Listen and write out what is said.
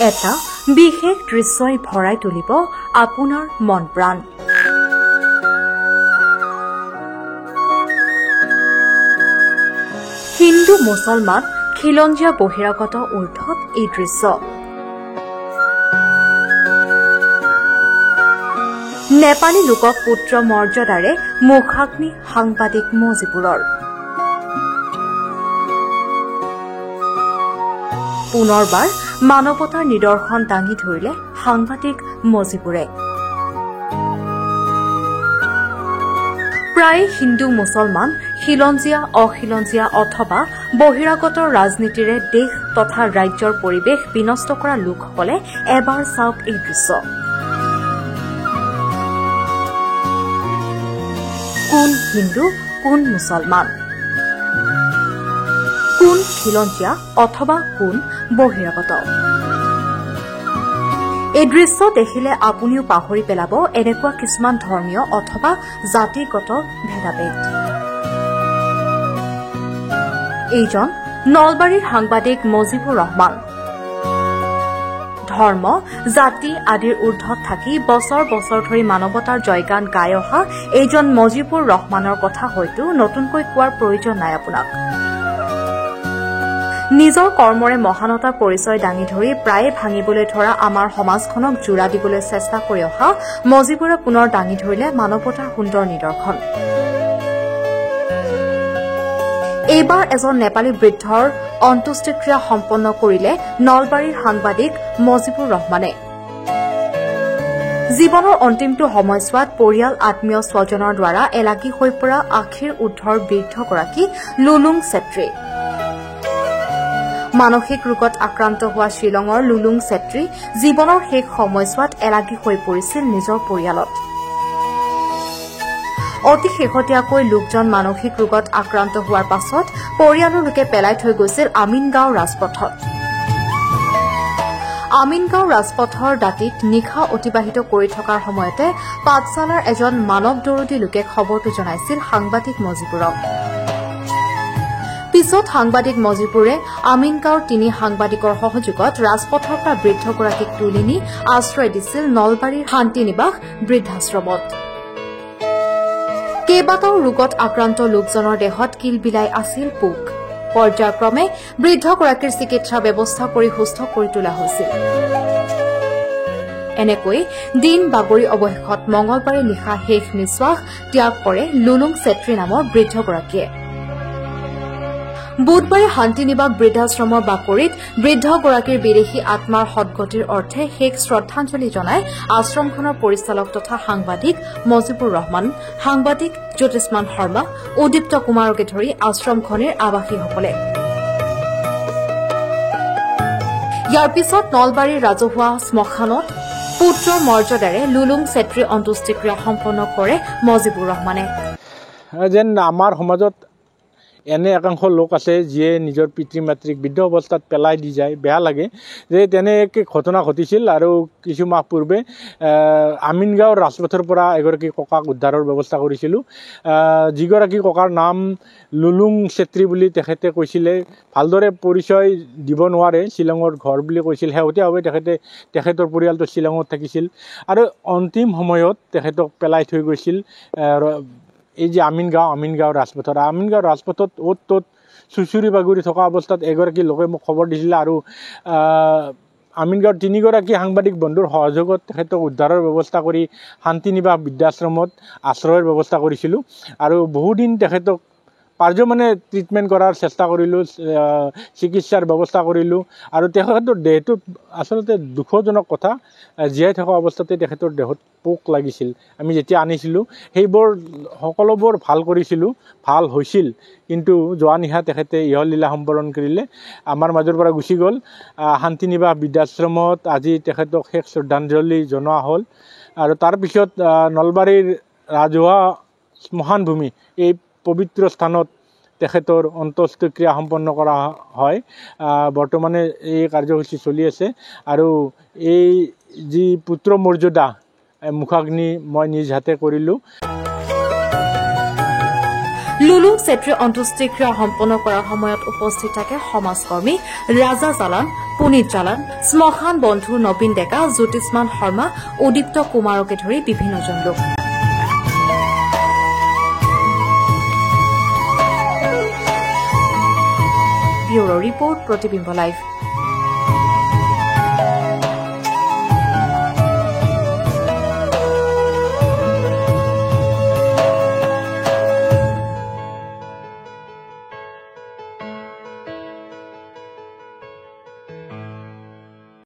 এটা বিশেষ দৃশ্যই ভৰাই তুলিব আপোনাৰ মন প্ৰাণ। হিন্দু মুছলমান খিলঞ্জীয়া বহিৰাগত ঊৰ্ধত এই দৃশ্য। নেপালী লোকক পুত্ৰ মৰ্যাদাৰে মুখাগ্নি সাংবাদিক মজিবুৰৰ। পুনৰবাৰ মানৱতাৰ নিদৰ্শন দাঙি ধৰিলে সাংবাদিক মজিবুৰে। প্ৰায় হিন্দু মুছলমান খিলঞ্জীয়া অখিলঞ্জীয়া অথবা বহিৰাগত ৰাজনীতিৰে দেশ তথা ৰাজ্যৰ পৰিৱেশ বিনষ্ট কৰা লোকসকলে এবাৰ চাওক এই দৃশ্য। কোন হিন্দু কোন মুছলমান, কোন খিলঞ্জীয়া অথবা কোন বহিৰাগত। এই দৃশ্য দেখিলে আপুনিও পাহৰি পেলাব এনেকুৱা কিছুমান ধৰ্মীয় অথবা জাতিগত ভেদাভেদ। এইজন নলবাৰীৰ সাংবাদিক মজিবুৰ ৰহমান। ধৰ্ম জাতি আদিৰ ঊৰ্ধত থাকি বছৰ বছৰ ধৰি মানৱতাৰ জয়গান গাই অহা এইজন মজিবুৰ ৰহমানৰ কথা হয়তো নতুনকৈ কোৱাৰ প্ৰয়োজন নাই আপোনাক। নিজৰ কৰ্মৰে মহানতাৰ পৰিচয় দাঙি ধৰি প্ৰায়ে ভাঙিবলৈ ধৰা আমাৰ সমাজখনক জোৰা দিবলৈ চেষ্টা কৰি অহা মজিবুৰে পুনৰ দাঙি ধৰিলে মানৱতাৰ সুন্দৰ নিদৰ্শন। এইবাৰ এজন নেপালী বৃদ্ধৰ অন্ত্যেষ্টিক্ৰিয়া সম্পন্ন কৰিলে নলবাৰীৰ সাংবাদিক মজিবুৰ ৰহমানে। জীৱনৰ অন্তিমটো সময়ছোৱাত পৰিয়াল আত্মীয় স্বজনৰ দ্বাৰা এলাগী হৈ পৰা আশীৰ ঊৰ্ধৰ বৃদ্ধগৰাকী লুলুং ছেত্ৰী। মানসিক ৰোগত আক্ৰান্ত হোৱা শ্বিলঙৰ লুলুং ছেত্ৰী জীৱনৰ শেষ সময়ছোৱাত এলাগী হৈ পৰিছিল নিজৰ পৰিয়ালত। অতি শেহতীয়াকৈ লোকজন মানসিক ৰোগত আক্ৰান্ত হোৱাৰ পাছত পৰিয়ালৰ লোকে পেলাই থৈ গৈছিল আমিনগাঁও ৰাজপথত। আমিনগাঁও ৰাজপথৰ দাঁতিত নিশা অতিবাহিত কৰি থকাৰ সময়তে পাঠশালাৰ এজন মানৱ দৰদী লোকে খবৰটো জনাইছিল সাংবাদিক মজিবুৰক। পিছত সাংবাদিক মজিবুৰে আমিনগাঁৱৰ 3 সাংবাদিকৰ সহযোগত ৰাজপথৰ পৰা বৃদ্ধগৰাকীক তুলি নি আশ্ৰয় দিছিল নলবাৰীৰ শান্তি নিবাস বৃদ্ধাশ্ৰমত। কেইবাটাও ৰোগত আক্ৰান্ত লোকজনৰ দেহত কিলবিলাই আছিল পোক। পৰ্যায়ক্ৰমে বৃদ্ধগৰাকীৰ চিকিৎসা ব্যৱস্থা কৰি সুস্থ কৰি তোলা হৈছিল। এনেকৈ দিন বাগৰি অৱশেষত মঙলবাৰে নিশা শেষ নিশ্বাস ত্যাগ কৰে লুলুং ছেত্ৰী নামৰ বৃদ্ধগৰাকীয়ে। বুধবাৰে শান্তিনিবাস বৃদ্ধাশ্ৰমৰ বাকৰিত বৃদ্ধগৰাকীৰ বিদেশী আত্মাৰ সদগতিৰ অৰ্থে শেষ শ্ৰদ্ধাঞ্জলি জনাই আশ্ৰমখনৰ পৰিচালক তথা সাংবাদিক মজিবুৰ ৰহমান, সাংবাদিক জ্যোতিষ্মান শৰ্মা, উদীপ্ত কুমাৰকে ধৰি আশ্ৰমখনিৰ আৱাসীসকলে। ইয়াৰ পিছত নলবাৰীৰ ৰাজহুৱা শ্মশানত পুত্ৰ মৰ্যাদাৰে লুলুং ছেত্ৰীৰ অন্ত্যেষ্টিক্ৰিয়া সম্পন্ন কৰে মজিবুৰ ৰহমানে। যেন আমাৰ সমাজত এনে একাংশ লোক আছে যিয়ে নিজৰ পিতৃ মাতৃক বৃদ্ধ অৱস্থাত পেলাই দি যায়। বেয়া লাগে যে তেনেকৈ ঘটনা ঘটিছিল। আৰু কিছু মাহ পূৰ্বে আমিনগাঁৱৰ ৰাজপথৰ পৰা এগৰাকী ককাক উদ্ধাৰৰ ব্যৱস্থা কৰিছিলোঁ। যিগৰাকী ককাৰ নাম লুলুং ছেত্ৰী বুলি তেখেতে কৈছিলে। ভালদৰে পৰিচয় দিব নোৱাৰে, শ্বিলঙৰ ঘৰ বুলি কৈছিল। শেহতীয়াভাৱে তেখেতৰ পৰিয়ালটো শ্বিলঙত থাকিছিল আৰু অন্তিম সময়ত তেখেতক পেলাই থৈ গৈছিল এই যে আমিনগাঁও ৰাজপথত অ'ত ত'ত চুচুৰি বাগৰি থকা অৱস্থাত এগৰাকী লোকে মোক খবৰ দিছিলে। আৰু আমিনগাঁৱৰ 3গৰাকী সাংবাদিক বন্ধুৰ সহযোগত তেখেতক উদ্ধাৰৰ ব্যৱস্থা কৰি শান্তিনিবাস বৃদ্ধাশ্ৰমত আশ্ৰয়ৰ ব্যৱস্থা কৰিছিলোঁ। আৰু বহুদিন তেখেতক পাৰ্যমানে ট্ৰিটমেণ্ট কৰাৰ চেষ্টা কৰিলোঁ, চিকিৎসাৰ ব্যৱস্থা কৰিলোঁ। আৰু তেখেতৰ দেহটোত আচলতে দুখজনক কথা, জীয়াই থকা অৱস্থাতে তেখেতৰ দেহত পোক লাগিছিল। আমি যেতিয়া আনিছিলোঁ সেইবোৰ সকলোবোৰ ভাল কৰিছিলোঁ, ভাল হৈছিল। কিন্তু যোৱা নিশা তেখেতে ইহলীলা সম্বৰণ কৰিলে, আমাৰ মাজৰ পৰা গুচি গ'ল। শান্তিনিবাস বৃদ্ধাশ্ৰমত আজি তেখেতক শেষ শ্ৰদ্ধাঞ্জলি জনোৱা হ'ল। আৰু তাৰপিছত নলবাৰীৰ ৰাজহুৱা শ্মশানভূমি এই পবিত্ৰ স্থানত তেখেতৰ অন্ত্যেষ্টিক্ৰিয়া সম্পন্ন কৰা হয়। বৰ্তমানে এই কাৰ্যসূচী চলি আছে। আৰু এই যি পুত্ৰ মৰ্যাদা মুখাগ্নি মই নিজ হাতে কৰিলোঁ। লুলু চেত্ৰীৰ অন্ত্যেষ্টিক্ৰিয়া সম্পন্ন কৰাৰ সময়ত উপস্থিত থাকে সমাজকৰ্মী ৰাজা জালান, পুনীত জালান, শ্মশান বন্ধু নবীন ডেকা, জ্যোতিষ্মান শৰ্মা, উদীপ্ত কুমাৰকে ধৰি বিভিন্নজন লোক। ব্যুৰো ৰিপৰ্ট, প্ৰতিবিম্ব লাইভ।